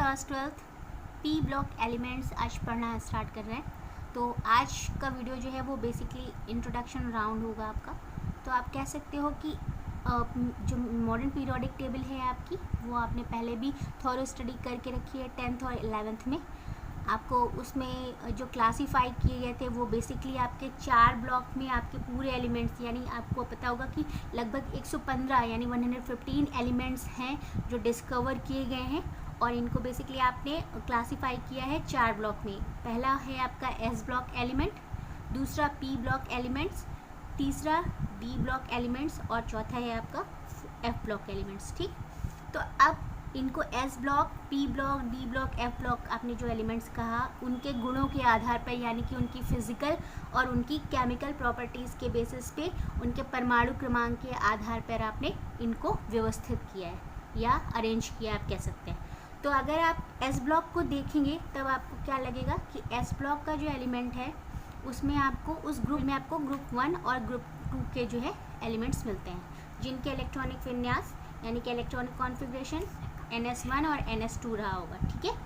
Class 12th P block elements आज पढ़ना start कर रहे हैं। तो आज का वीडियो जो है वो बेसिकली इंट्रोडक्शन राउंड होगा आपका। तो आप कह सकते हो कि जो मॉडर्न पीरियोडिक टेबल है आपकी, वो आपने पहले भी थॉरो स्टडी करके रखी है 10th और 11th में। आपको उसमें जो क्लासीफाई किए गए थे वो बेसिकली आपके 4 ब्लॉक में आपके पूरे एलिमेंट्स, यानी आपको पता होगा कि लगभग 115 यानी 115 एलिमेंट्स हैं जो डिस्कवर किए गए हैं, और इनको बेसिकली आपने क्लासीफाई किया है 4 ब्लॉक में। पहला है आपका एस ब्लॉक एलिमेंट, दूसरा पी ब्लॉक एलिमेंट्स, तीसरा डी ब्लॉक एलिमेंट्स और चौथा है आपका एफ ब्लॉक एलिमेंट्स। ठीक, तो अब इनको S block, P block, D block, F block आपने जो एलिमेंट्स कहा उनके गुणों के आधार पर, यानी कि उनकी फिजिकल और उनकी केमिकल प्रॉपर्टीज़ के बेसिस पे, उनके परमाणु क्रमांक के आधार पर आपने इनको व्यवस्थित किया है या अरेंज किया आप कह सकते हैं। तो अगर आप एस ब्लॉक को देखेंगे तब आपको क्या लगेगा कि एस ब्लॉक का जो एलिमेंट है उसमें आपको उस ग्रुप में आपको ग्रुप 1 और ग्रुप 2 के जो है एलिमेंट्स मिलते हैं, जिनके इलेक्ट्रॉनिक विन्यास यानी कि इलेक्ट्रॉनिक कॉन्फ़िगरेशन NS1 और NS2 रहा होगा। ठीक है,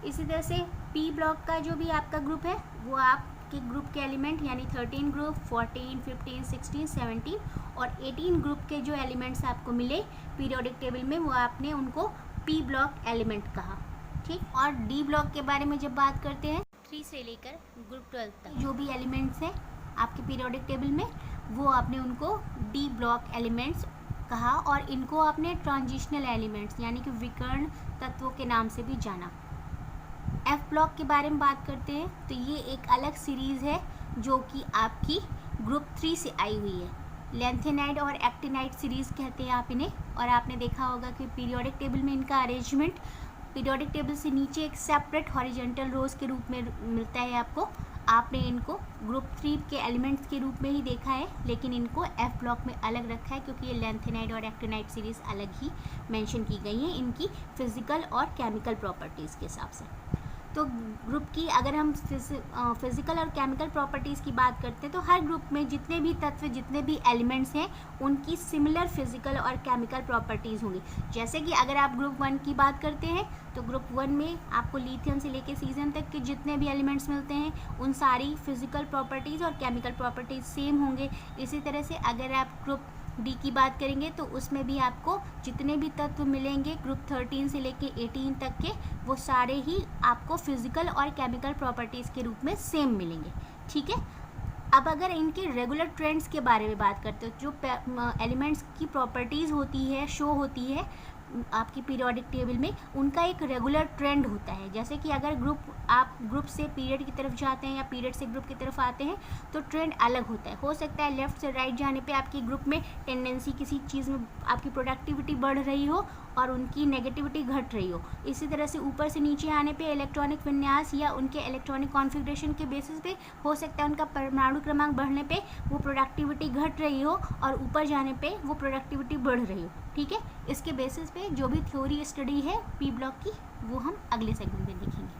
इसी तरह से पी ब्लॉक का जो भी आपका ग्रुप है वो आपके ग्रुप के एलिमेंट यानी 13 ग्रुप, 14, 15, 16, 17 और 18 ग्रुप के जो एलिमेंट्स आपको मिले पीरियोडिक टेबल में, वो आपने उनको पी ब्लॉक एलिमेंट कहा। ठीक, और डी ब्लॉक के बारे में जब बात करते हैं 3 से लेकर ग्रुप 12 तक जो भी एलिमेंट्स हैं आपके पीरियोडिक टेबल में, वो आपने उनको डी ब्लॉक एलिमेंट्स कहा, और इनको आपने ट्रांजिशनल एलिमेंट्स यानी कि विकर्ण तत्वों के नाम से भी जाना। एफ ब्लॉक के बारे में बात करते हैं तो ये एक अलग सीरीज़ है जो कि आपकी ग्रुप 3 से आई हुई है। लेंथेनाइड और एक्टिनाइड सीरीज़ कहते हैं आप इन्हें, और आपने देखा होगा कि पीरियोडिक टेबल में इनका अरेंजमेंट पीरियोडिक टेबल से नीचे एक सेपरेट हॉरिजॉन्टल रोज के रूप में मिलता है आपको। आपने इनको ग्रुप 3 के एलिमेंट्स के रूप में ही देखा है, लेकिन इनको एफ ब्लॉक में अलग रखा है क्योंकि ये लेंथेनाइड और एक्टिनाइड सीरीज़ अलग ही मेंशन की गई हैं इनकी फिजिकल और केमिकल प्रॉपर्टीज़ के हिसाब से। तो ग्रुप की अगर हम फिज़िकल और केमिकल प्रॉपर्टीज़ की बात करते हैं तो हर ग्रुप में जितने भी तत्व, जितने भी एलिमेंट्स हैं, उनकी सिमिलर फिज़िकल और केमिकल प्रॉपर्टीज़ होंगी। जैसे कि अगर आप ग्रुप 1 की बात करते हैं तो ग्रुप 1 में आपको लिथियम से लेकर सीजन तक के जितने भी एलिमेंट्स मिलते हैं उन सारी फिज़िकल प्रॉपर्टीज़ और केमिकल प्रॉपर्टीज़ सेम होंगे। इसी तरह से अगर आप ग्रुप डी की बात करेंगे तो उसमें भी आपको जितने भी तत्व मिलेंगे ग्रुप 13 से लेके 18 तक के, वो सारे ही आपको फिजिकल और केमिकल प्रॉपर्टीज़ के रूप में सेम मिलेंगे। ठीक है, अब अगर इनके रेगुलर ट्रेंड्स के बारे में बात करते हो, जो एलिमेंट्स की प्रॉपर्टीज़ होती है, शो होती है आपकी पीरियोडिक टेबल में, उनका एक रेगुलर ट्रेंड होता है। जैसे कि अगर आप ग्रुप से पीरियड की तरफ जाते हैं या पीरियड से ग्रुप की तरफ आते हैं तो ट्रेंड अलग होता है। हो सकता है लेफ़्ट से राइट जाने पे आपकी ग्रुप में टेंडेंसी किसी चीज़ में आपकी प्रोडक्टिविटी बढ़ रही हो और उनकी नेगेटिविटी घट रही हो। इसी तरह से ऊपर से नीचे आने पे इलेक्ट्रॉनिक विन्यास या उनके इलेक्ट्रॉनिक कॉन्फ़िगरेशन के बेसिस पे हो सकता है उनका परमाणु क्रमांक बढ़ने पे वो प्रोडक्टिविटी घट रही हो और ऊपर जाने पे वो प्रोडक्टिविटी बढ़ रही हो। ठीक है, इसके बेसिस पे जो भी थ्योरी स्टडी है पी ब्लॉक की वो हम अगले सेगमेंट में देखेंगे।